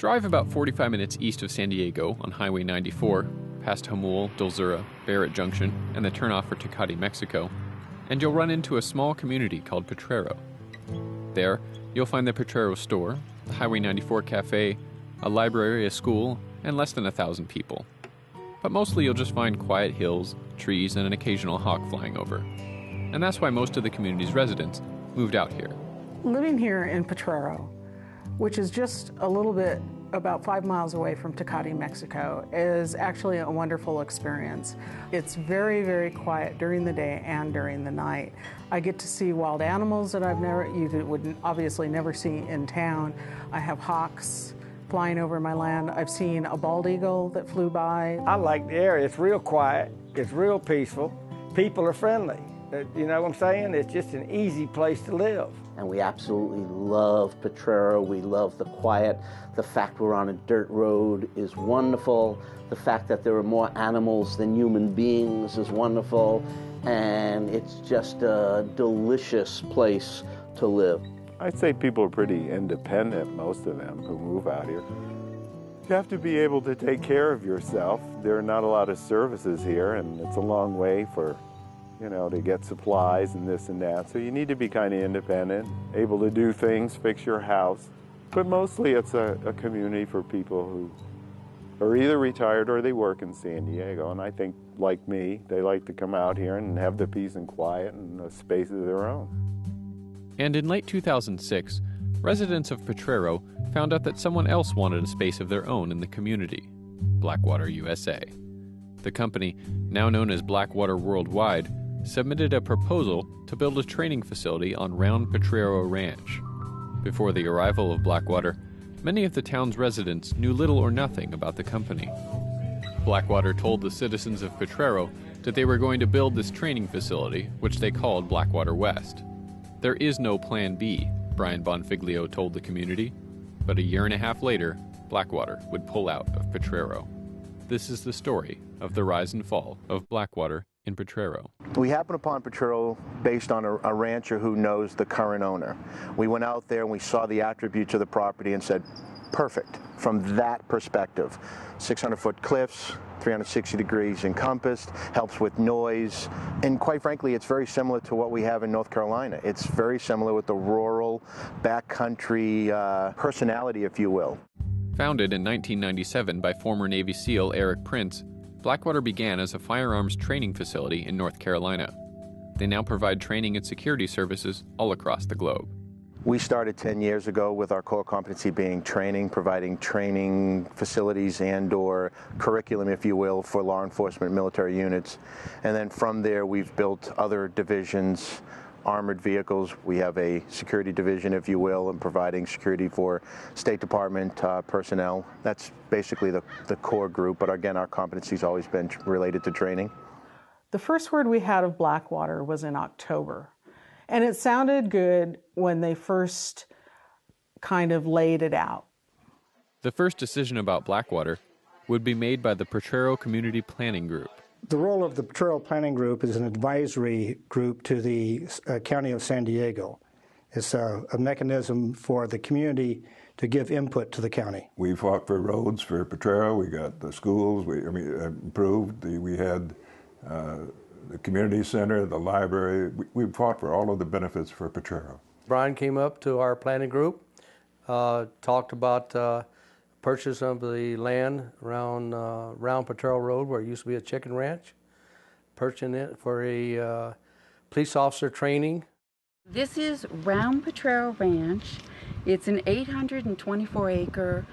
Drive about 45 minutes east of San Diego on Highway 94, past Jamul, Dulzura, Barrett Junction, and the turnoff for Tecate, Mexico, and you'll run into a small community called Potrero. There, you'll find the Potrero store, the Highway 94 cafe, a library, a school, and less than 1,000 people. But mostly you'll just find quiet hills, trees, and an occasional hawk flying over. And that's why most of the community's residents moved out here. Living here in Potrero, which is just a little bit about 5 miles away from Tecate, Mexico, is actually a wonderful experience. It's very, very quiet during the day and during the night. I get to see wild animals that you would obviously never see in town. I have hawks flying over my land. I've seen a bald eagle that flew by. I like the area. It's real quiet. It's real peaceful. People are friendly. You know what I'm saying? It's just an easy place to live. And we absolutely love Potrero. We love the quiet. The fact we're on a dirt road is wonderful. The fact that there are more animals than human beings is wonderful. And it's just a delicious place to live. I'd say people are pretty independent, most of them who move out here. You have to be able to take care of yourself. There are not a lot of services here, and it's a long way for, to get supplies and this and that. So you need to be kind of independent, able to do things, fix your house. But mostly it's a community for people who are either retired or they work in San Diego. And I think, like me, they like to come out here and have the peace and quiet and a space of their own. And in late 2006, residents of Potrero found out that someone else wanted a space of their own in the community, Blackwater USA. The company, now known as Blackwater Worldwide, submitted a proposal to build a training facility on Round Potrero Ranch. Before the arrival of Blackwater, many of the town's residents knew little or nothing about the company. Blackwater told the citizens of Potrero that they were going to build this training facility, which they called Blackwater West. There is no Plan B, Brian Bonfiglio told the community, but a year and a half later, Blackwater would pull out of Potrero. This is the story of the rise and fall of Blackwater in Potrero. We happened upon Potrero based on a rancher who knows the current owner. We went out there and we saw the attributes of the property and said, perfect, from that perspective. 600-foot cliffs, 360 degrees encompassed, helps with noise, and quite frankly, it's very similar to what we have in North Carolina. It's very similar with the rural, backcountry personality, if you will. Founded in 1997 by former Navy SEAL Eric Prince, Blackwater began as a firearms training facility in North Carolina. They now provide training and security services all across the globe. We started 10 years ago with our core competency being training, providing training facilities and/or curriculum, if you will, for law enforcement military units. And then from there, we've built other divisions, armored vehicles. We have a security division, if you will, and providing security for State Department personnel. That's basically the core group, but again, our competency's always been related to training. The first word we had of Blackwater was in October. And it sounded good when they first kind of laid it out. The first decision about Blackwater would be made by the Potrero Community Planning Group. The role of the Potrero Planning Group is an advisory group to the County of San Diego. It's a mechanism for the community to give input to the county. We fought for roads for Potrero. We got the schools. We improved. We had the community center, the library. We fought for all of the benefits for Potrero. Brian came up to our planning group, talked about purchase of the land around Potrero Road, where it used to be a chicken ranch, purchasing it for a police officer training. This is Round Potrero Ranch. It's an 824-acre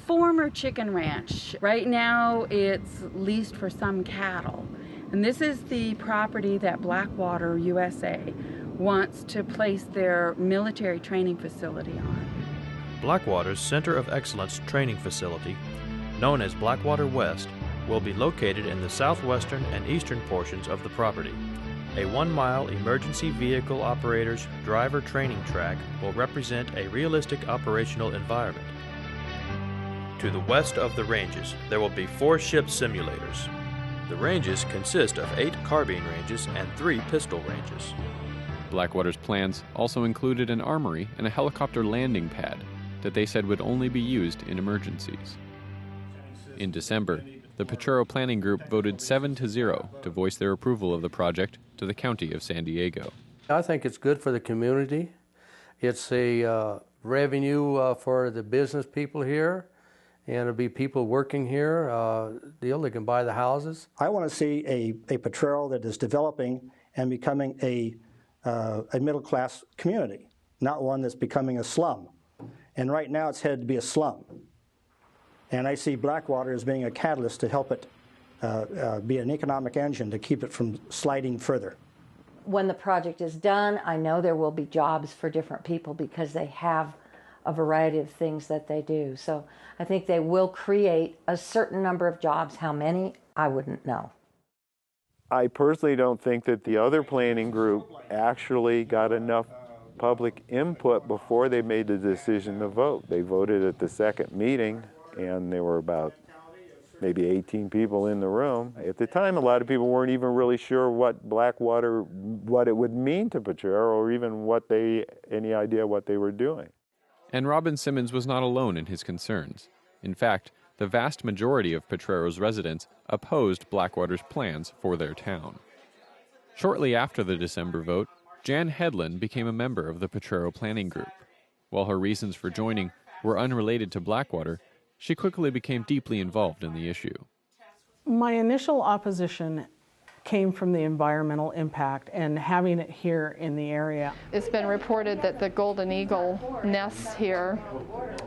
former chicken ranch. Right now it's leased for some cattle. And this is the property that Blackwater USA wants to place their military training facility on. Blackwater's Center of Excellence training facility, known as Blackwater West, will be located in the southwestern and eastern portions of the property. A 1-mile emergency vehicle operator's driver training track will represent a realistic operational environment. To the west of the ranges, there will be 4 ship simulators. The ranges consist of 8 carbine ranges and 3 pistol ranges. Blackwater's plans also included an armory and a helicopter landing pad. that they said would only be used in emergencies. In December, the Potrero Planning Group voted 7-0 to voice their approval of the project to the County of San Diego. I think it's good for the community. It's a revenue for the business people here, and it'll be people working here. They can buy the houses. I want to see a Potrero that is developing and becoming a middle-class community, not one that's becoming a slum. And right now it's headed to be a slum. And I see Blackwater as being a catalyst to help it be an economic engine to keep it from sliding further. When the project is done, I know there will be jobs for different people because they have a variety of things that they do. So I think they will create a certain number of jobs. How many, I wouldn't know. I personally don't think that the other planning group actually got enough public input before they made the decision to vote. They voted at the second meeting, and there were about maybe 18 people in the room. At the time, a lot of people weren't even really sure what Blackwater, what it would mean to Potrero, or even any idea what they were doing. And Robin Simmons was not alone in his concerns. In fact, the vast majority of Potrero's residents opposed Blackwater's plans for their town. Shortly after the December vote, Jan Hedlun became a member of the Potrero Planning Group. While her reasons for joining were unrelated to Blackwater, she quickly became deeply involved in the issue. My initial opposition came from the environmental impact and having it here in the area. It's been reported that the golden eagle nests here.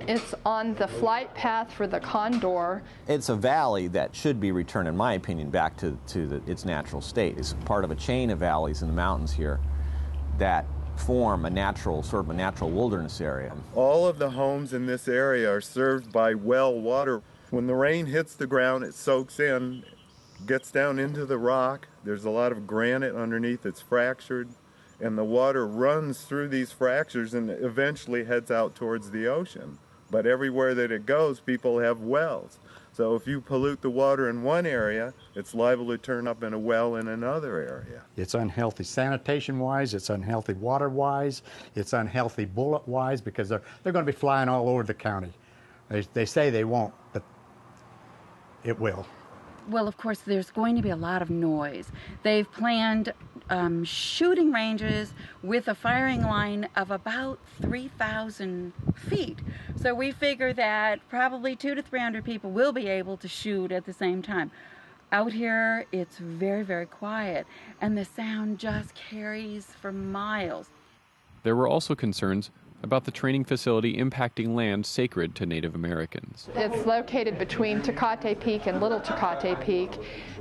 It's on the flight path for the condor. It's a valley that should be returned, in my opinion, back to its natural state. It's part of a chain of valleys in the mountains here that form a natural wilderness area. All of the homes in this area are served by well water. When the rain hits the ground, it soaks in, gets down into the rock. There's a lot of granite underneath that's fractured, and the water runs through these fractures and eventually heads out towards the ocean. But everywhere that it goes, people have wells. So if you pollute the water in one area, it's liable to turn up in a well in another area. It's unhealthy sanitation-wise, it's unhealthy water-wise, it's unhealthy bullet-wise, because they're going to be flying all over the county. They say they won't, but it will. Well, of course, there's going to be a lot of noise. They've planned shooting ranges with a firing line of about 3,000 feet. So we figure that probably 200 to 300 people will be able to shoot at the same time. Out here, it's very, very quiet, and the sound just carries for miles. There were also concerns about the training facility impacting land sacred to Native Americans. It's located between Tecate Peak and Little Tecate Peak,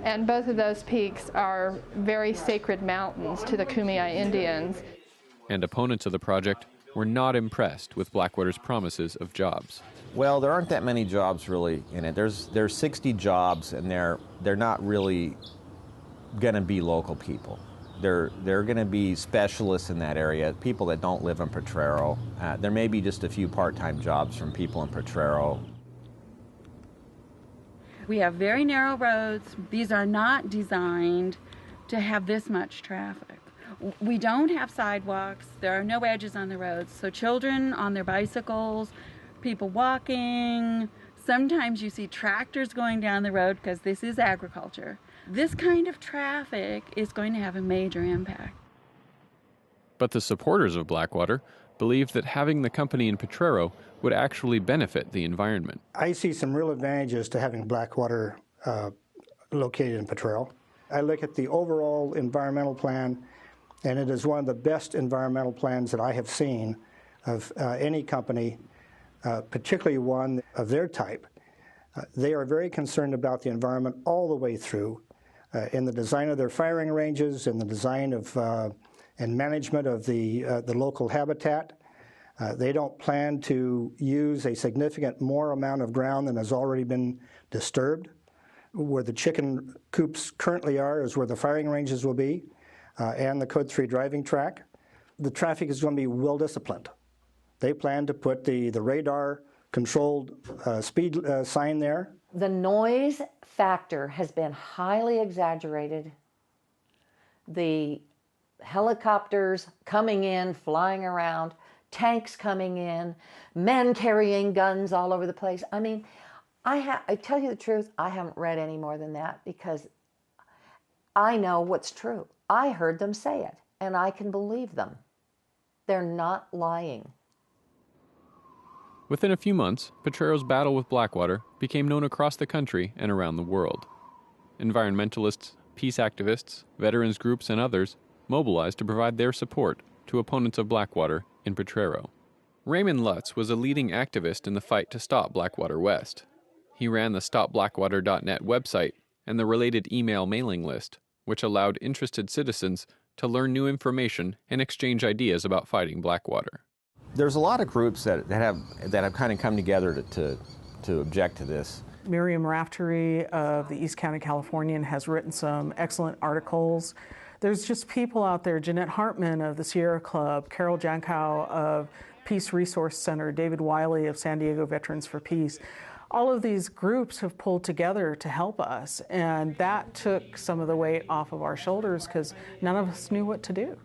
and both of those peaks are very sacred mountains to the Kumeyaay Indians. And opponents of the project were not impressed with Blackwater's promises of jobs. Well, there aren't that many jobs really in it. There's 60 jobs, and they're not really going to be local people. They're going to be specialists in that area, people that don't live in Potrero. There may be just a few part-time jobs from people in Potrero. We have very narrow roads. These are not designed to have this much traffic. We don't have sidewalks. There are no edges on the roads. So children on their bicycles, people walking, sometimes you see tractors going down the road because this is agriculture. This kind of traffic is going to have a major impact. But the supporters of Blackwater believed that having the company in Potrero would actually benefit the environment. I see some real advantages to having Blackwater located in Potrero. I look at the overall environmental plan, and it is one of the best environmental plans that I have seen of any company, particularly one of their type. They are very concerned about the environment all the way through. In the design of their firing ranges, in the design of and management of the local habitat. They don't plan to use a significant more amount of ground than has already been disturbed. Where the chicken coops currently are is where the firing ranges will be, and the Code 3 driving track. The traffic is going to be well disciplined. They plan to put the radar-controlled speed sign there. The noise factor has been highly exaggerated. The helicopters coming in, flying around, tanks coming in, men carrying guns all over the place. I mean, I tell you the truth, I haven't read any more than that because I know what's true. I heard them say it, and I can believe them. They're not lying. Within a few months, Potrero's battle with Blackwater became known across the country and around the world. Environmentalists, peace activists, veterans groups, and others mobilized to provide their support to opponents of Blackwater in Potrero. Raymond Lutz was a leading activist in the fight to stop Blackwater West. He ran the StopBlackwater.net website and the related email mailing list, which allowed interested citizens to learn new information and exchange ideas about fighting Blackwater. There's a lot of groups that have kind of come together to object to this. Miriam Raftery of the East County Californian has written some excellent articles. There's just people out there, Jeanette Hartman of the Sierra Club, Carol Jahnkow of Peace Resource Center, David Wiley of San Diego Veterans for Peace. All of these groups have pulled together to help us, and that took some of the weight off of our shoulders because none of us knew what to do.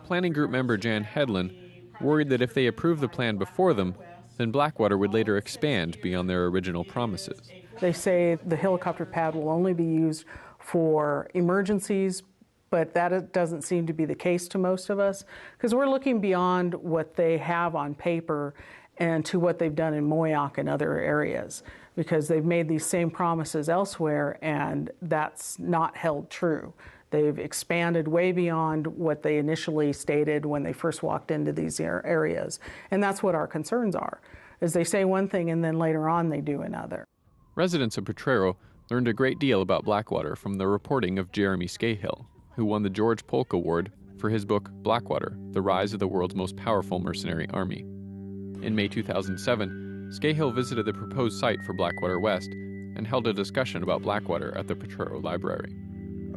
Planning group member Jan Hedlun worried that if they approved the plan before them, then Blackwater would later expand beyond their original promises. They say the helicopter pad will only be used for emergencies, but that doesn't seem to be the case to most of us because we're looking beyond what they have on paper and to what they've done in Moyoc and other areas, because they've made these same promises elsewhere and that's not held true. They've expanded way beyond what they initially stated when they first walked into these areas. And that's what our concerns are, is they say one thing and then later on they do another. Residents of Potrero learned a great deal about Blackwater from the reporting of Jeremy Scahill, who won the George Polk Award for his book Blackwater, The Rise of the World's Most Powerful Mercenary Army. In May 2007, Scahill visited the proposed site for Blackwater West and held a discussion about Blackwater at the Potrero Library.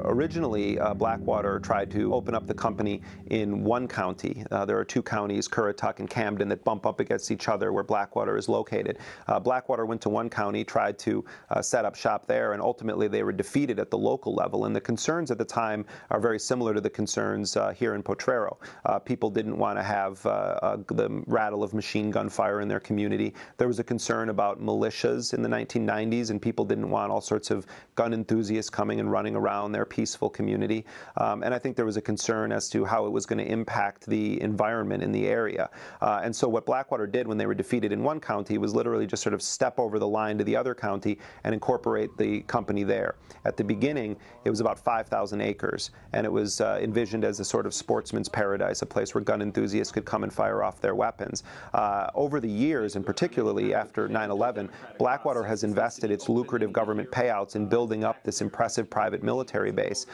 Originally, Blackwater tried to open up the company in one county. There are two counties, Currituck and Camden, that bump up against each other where Blackwater is located. Blackwater went to one county, tried to set up shop there, and ultimately they were defeated at the local level. And the concerns at the time are very similar to the concerns here in Potrero. People didn't want to have the rattle of machine gun fire in their community. There was a concern about militias in the 1990s, and people didn't want all sorts of gun enthusiasts coming and running around their peaceful community. And I think there was a concern as to how it was going to impact the environment in the area. And so what Blackwater did when they were defeated in one county was literally just sort of step over the line to the other county and incorporate the company there. At the beginning, it was about 5,000 acres, and it was envisioned as a sort of sportsman's paradise, a place where gun enthusiasts could come and fire off their weapons. Over the years, and particularly after 9/11, Blackwater has invested its lucrative government payouts in building up this impressive private military base.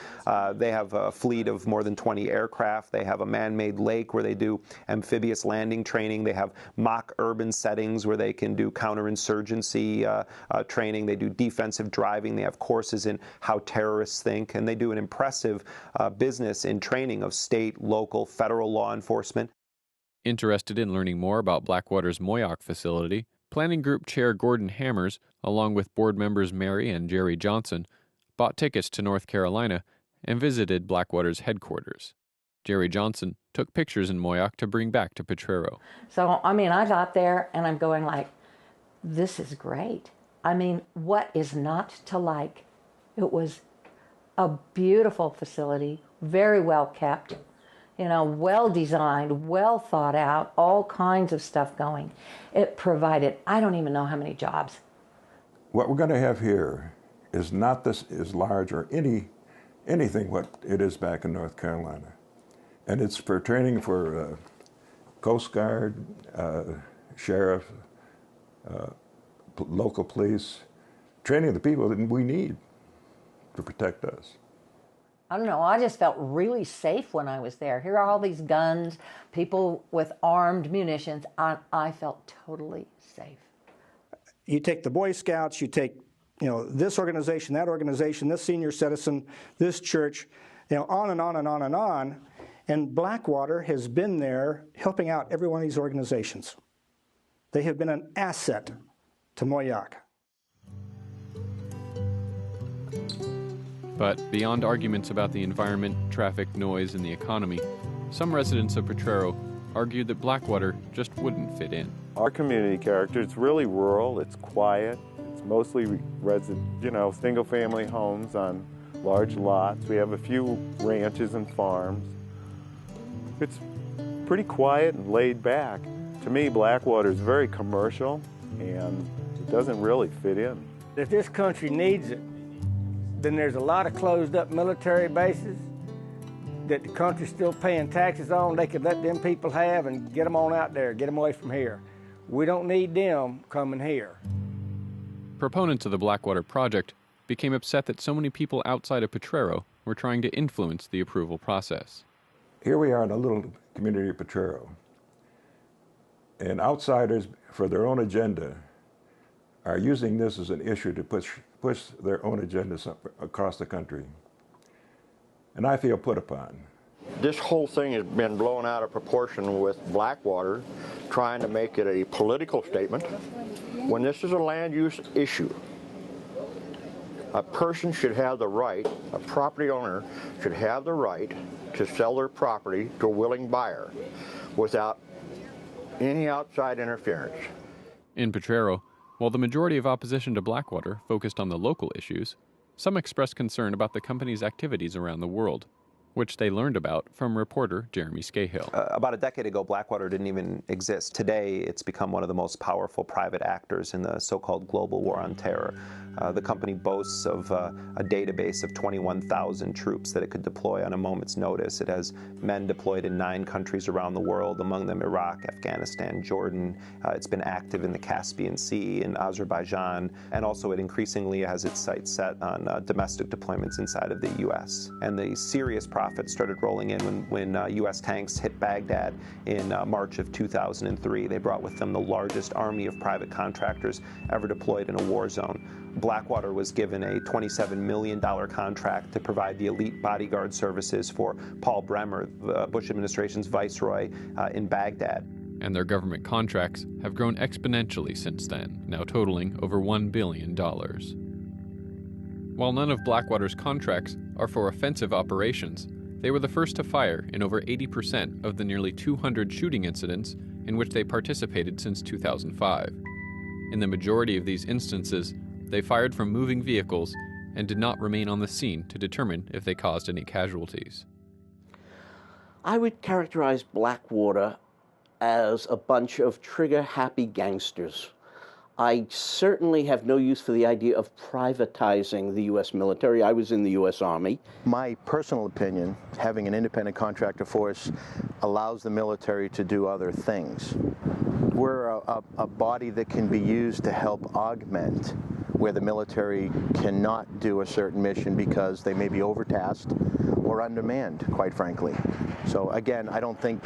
They have a fleet of more than 20 aircraft. They have a man-made lake where they do amphibious landing training. They have mock urban settings where they can do counterinsurgency training. They do defensive driving. They have courses in how terrorists think, and they do an impressive business in training of state, local, federal law enforcement. Interested in learning more about Blackwater's Moyoc facility, Planning Group Chair Gordon Hammers, along with board members Mary and Jerry Johnson, bought tickets to North Carolina and visited Blackwater's headquarters. Jerry Johnson took pictures in Moyoc to bring back to Potrero. So, I mean, I got there and I'm going like, this is great. I mean, what is not to like? It was a beautiful facility, very well kept, well designed, well thought out, all kinds of stuff going. It provided, I don't even know how many jobs. What we're going to have here is not this as large or anything what it is back in North Carolina. And it's for training for Coast Guard, sheriff, local police, training the people that we need to protect us. I don't know, I just felt really safe when I was there. Here are all these guns, people with armed munitions. I felt totally safe. You take the Boy Scouts, you take this organization, that organization, this senior citizen, this church, on and on and on and on. And Blackwater has been there helping out every one of these organizations. They have been an asset to Moyoc. But beyond arguments about the environment, traffic, noise, and the economy, some residents of Potrero argued that Blackwater just wouldn't fit in. Our community character, it's really rural, it's quiet, it's mostly single-family homes on large lots. We have a few ranches and farms. It's pretty quiet and laid back. To me, Blackwater is very commercial, and it doesn't really fit in. If this country needs it, then there's a lot of closed-up military bases that the country's still paying taxes on. They could let them people have and get them on out there, get them away from here. We don't need them coming here. Proponents of the Blackwater project became upset that so many people outside of Potrero were trying to influence the approval process. Here we are in a little community of Potrero, and outsiders, for their own agenda, are using this as an issue to push their own agendas across the country. And I feel put upon. This whole thing has been blown out of proportion with Blackwater trying to make it a political statement when this is a land use issue. A person should have the right, a property owner should have the right to sell their property to a willing buyer without any outside interference. In Potrero, while the majority of opposition to Blackwater focused on the local issues, some expressed concern about the company's activities around the world, which they learned about from reporter Jeremy Scahill. About a decade ago, Blackwater didn't even exist. Today, it's become one of the most powerful private actors in the so-called global war on terror. The company boasts of a database of 21,000 troops that it could deploy on a moment's notice. It has men deployed in 9 countries around the world, among them Iraq, Afghanistan, Jordan. It's been active in the Caspian Sea, in Azerbaijan, and also it increasingly has its sights set on domestic deployments inside of the U.S. And the serious profits started rolling in when U.S. tanks hit Baghdad in March of 2003. They brought with them the largest army of private contractors ever deployed in a war zone. Blackwater was given a $27 million contract to provide the elite bodyguard services for Paul Bremer, the Bush administration's viceroy in Baghdad. And their government contracts have grown exponentially since then, now totaling over $1 billion. While none of Blackwater's contracts are for offensive operations, they were the first to fire in over 80% of the nearly 200 shooting incidents in which they participated since 2005. In the majority of these instances, they fired from moving vehicles and did not remain on the scene to determine if they caused any casualties. I would characterize Blackwater as a bunch of trigger-happy gangsters. I certainly have no use for the idea of privatizing the U.S. military. I was in the U.S. Army. My personal opinion, having an independent contractor force allows the military to do other things. We're a body that can be used to help augment where the military cannot do a certain mission because they may be overtasked or undermanned, quite frankly. So again, I don't think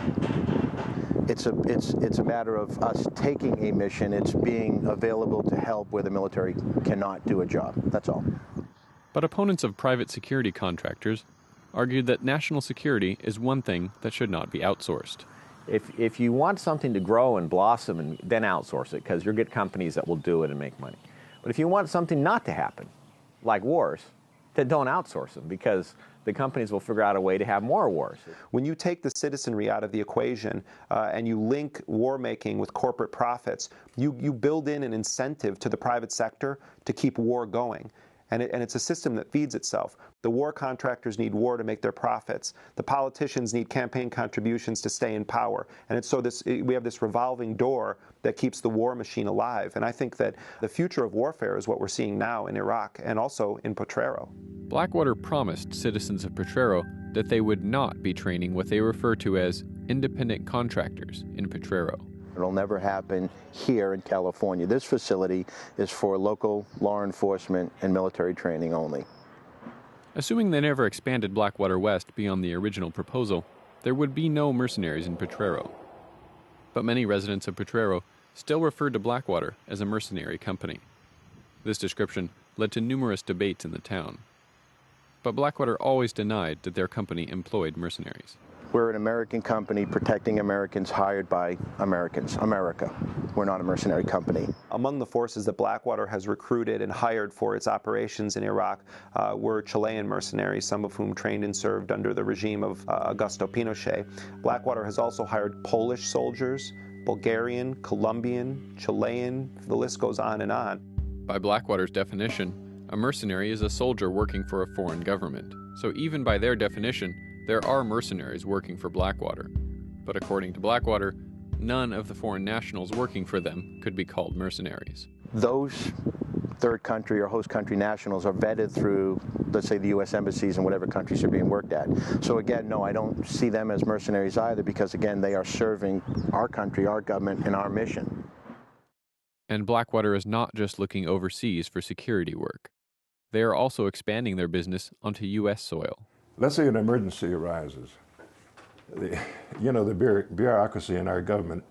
it's a matter of us taking a mission. It's being available to help where the military cannot do a job. That's all. But opponents of private security contractors argued that national security is one thing that should not be outsourced. If you want something to grow and blossom, and then outsource it, because you'll get companies that will do it and make money. But if you want something not to happen, like wars, then don't outsource them, because the companies will figure out a way to have more wars. When you take the citizenry out of the equation and you link war making with corporate profits, you build in an incentive to the private sector to keep war going. And it's a system that feeds itself. The war contractors need war to make their profits. The politicians need campaign contributions to stay in power. And so we have this revolving door that keeps the war machine alive. And I think that the future of warfare is what we're seeing now in Iraq and also in Potrero. Blackwater promised citizens of Potrero that they would not be training what they refer to as independent contractors in Potrero. It'll never happen here in California. This facility is for local law enforcement and military training only. Assuming they never expanded Blackwater West beyond the original proposal, there would be no mercenaries in Potrero. But many residents of Potrero still referred to Blackwater as a mercenary company. This description led to numerous debates in the town. But Blackwater always denied that their company employed mercenaries. We're an American company protecting Americans hired by Americans, America. We're not a mercenary company. Among the forces that Blackwater has recruited and hired for its operations in Iraq were Chilean mercenaries, some of whom trained and served under the regime of Augusto Pinochet. Blackwater has also hired Polish soldiers, Bulgarian, Colombian, Chilean, the list goes on and on. By Blackwater's definition, a mercenary is a soldier working for a foreign government. So even by their definition, there are mercenaries working for Blackwater. But according to Blackwater, none of the foreign nationals working for them could be called mercenaries. Those third country or host country nationals are vetted through, let's say, the U.S. embassies in whatever countries they're being worked at. So again, no, I don't see them as mercenaries either, because again, they are serving our country, our government, and our mission. And Blackwater is not just looking overseas for security work. They are also expanding their business onto U.S. soil. Let's say an emergency arises. The bureaucracy in our government,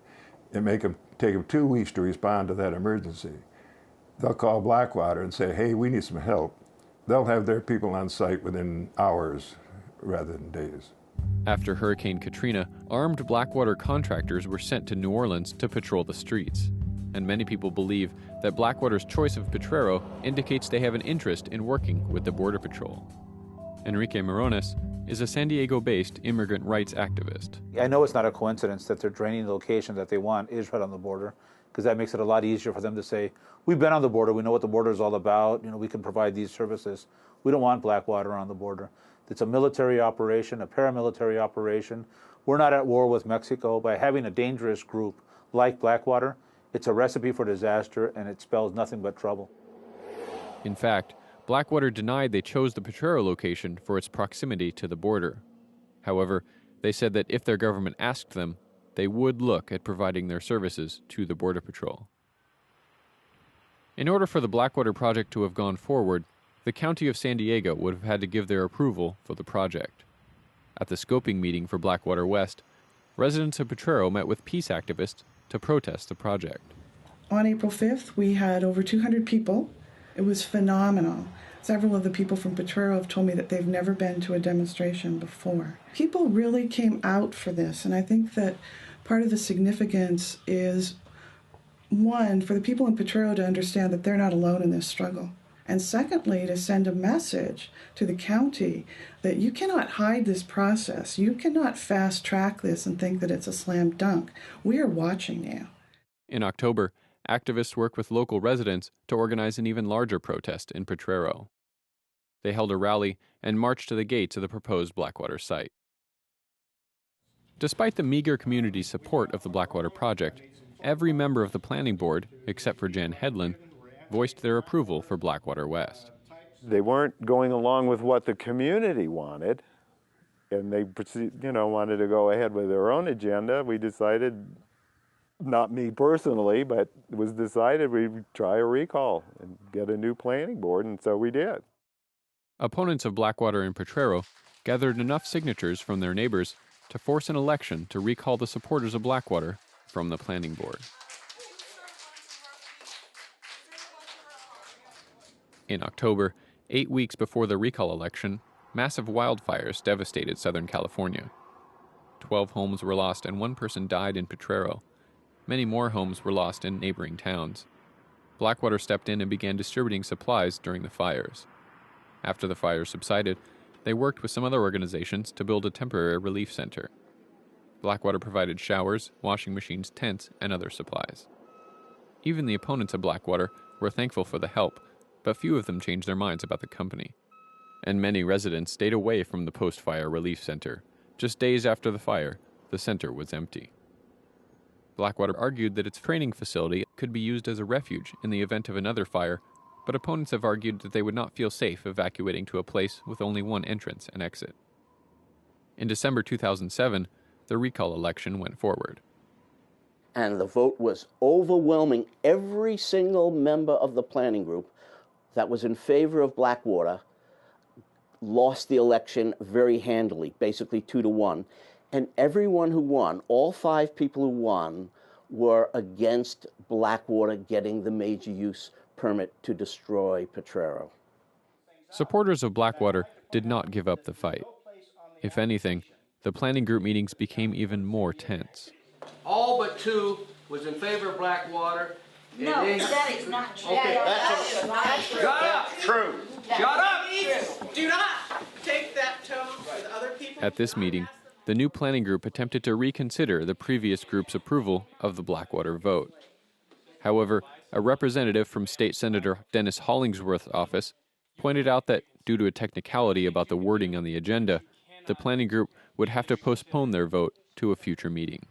take them 2 weeks to respond to that emergency. They'll call Blackwater and say, hey, we need some help. They'll have their people on site within hours rather than days. After Hurricane Katrina, armed Blackwater contractors were sent to New Orleans to patrol the streets. And many people believe that Blackwater's choice of Potrero indicates they have an interest in working with the Border Patrol. Enrique Morones is a San Diego-based immigrant rights activist. I know it's not a coincidence that their training location that they want is right on the border, because that makes it a lot easier for them to say, we've been on the border, we know what the border is all about, we can provide these services. We don't want Blackwater on the border. It's a military operation, a paramilitary operation. We're not at war with Mexico. By having a dangerous group like Blackwater, it's a recipe for disaster, and it spells nothing but trouble. In fact, Blackwater denied they chose the Potrero location for its proximity to the border. However, they said that if their government asked them, they would look at providing their services to the Border Patrol. In order for the Blackwater project to have gone forward, the County of San Diego would have had to give their approval for the project. At the scoping meeting for Blackwater West, residents of Potrero met with peace activists to protest the project. On April 5th, we had over 200 people. It was phenomenal. Several of the people from Potrero have told me that they've never been to a demonstration before. People really came out for this, and I think that part of the significance is, one, for the people in Potrero to understand that they're not alone in this struggle. And secondly, to send a message to the county that you cannot hide this process. You cannot fast track this and think that it's a slam dunk. We are watching you. In October, activists worked with local residents to organize an even larger protest in Potrero. They held a rally and marched to the gates of the proposed Blackwater site. Despite the meager community support of the Blackwater project, every member of the planning board, except for Jan Hedlun, voiced their approval for Blackwater West. They weren't going along with what the community wanted, and they wanted to go ahead with their own agenda. We decided, not me personally, but it was decided we'd try a recall and get a new planning board, and so we did. Opponents of Blackwater and Potrero gathered enough signatures from their neighbors to force an election to recall the supporters of Blackwater from the planning board. In October, 8 weeks before the recall election, massive wildfires devastated Southern California. 12 homes were lost and 1 person died in Potrero. Many more homes were lost in neighboring towns. Blackwater stepped in and began distributing supplies during the fires. After the fires subsided, they worked with some other organizations to build a temporary relief center. Blackwater provided showers, washing machines, tents, and other supplies. Even the opponents of Blackwater were thankful for the help, but few of them changed their minds about the company. And many residents stayed away from the post-fire relief center. Just days after the fire, the center was empty. Blackwater argued that its training facility could be used as a refuge in the event of another fire, but opponents have argued that they would not feel safe evacuating to a place with only one entrance and exit. In December 2007, the recall election went forward. And the vote was overwhelming. Every single member of the planning group that was in favor of Blackwater lost the election very handily, basically 2-1. And everyone who won, all 5 people who won, were against Blackwater getting the major use permit to destroy Potrero. Supporters of Blackwater did not give up the fight. If anything, the planning group meetings became even more tense. All but 2 was in favor of Blackwater. No, that is not true. Okay. That's not true. Shut up! True. Shut up! Do not take that tone with other people. At this meeting, the new planning group attempted to reconsider the previous group's approval of the Blackwater vote. However, a representative from State Senator Dennis Hollingsworth's office pointed out that due to a technicality about the wording on the agenda, the planning group would have to postpone their vote to a future meeting.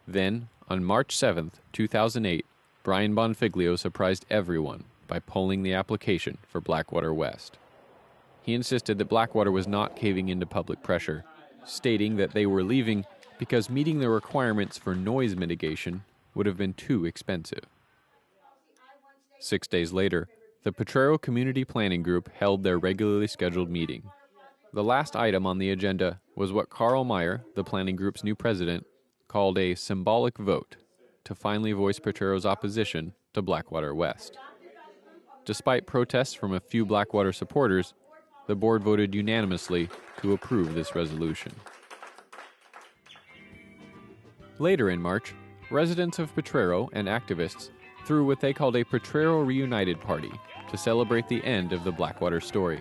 Then, on March 7, 2008, Brian Bonfiglio surprised everyone by pulling the application for Blackwater West. He insisted that Blackwater was not caving into public pressure, stating that they were leaving because meeting the requirements for noise mitigation would have been too expensive. 6 days later, the Potrero Community Planning Group held their regularly scheduled meeting. The last item on the agenda was what Carl Meyer, the planning group's new president, called a symbolic vote to finally voice Potrero's opposition to Blackwater West. Despite protests from a few Blackwater supporters, the board voted unanimously to approve this resolution. Later in March, residents of Potrero and activists threw what they called a Potrero Reunited Party to celebrate the end of the Blackwater story.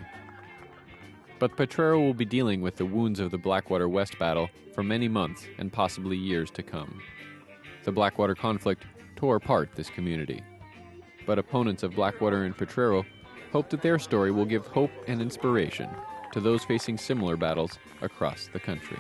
But Potrero will be dealing with the wounds of the Blackwater West battle for many months and possibly years to come. The Blackwater conflict tore apart this community. But opponents of Blackwater and Potrero hope that their story will give hope and inspiration to those facing similar battles across the country.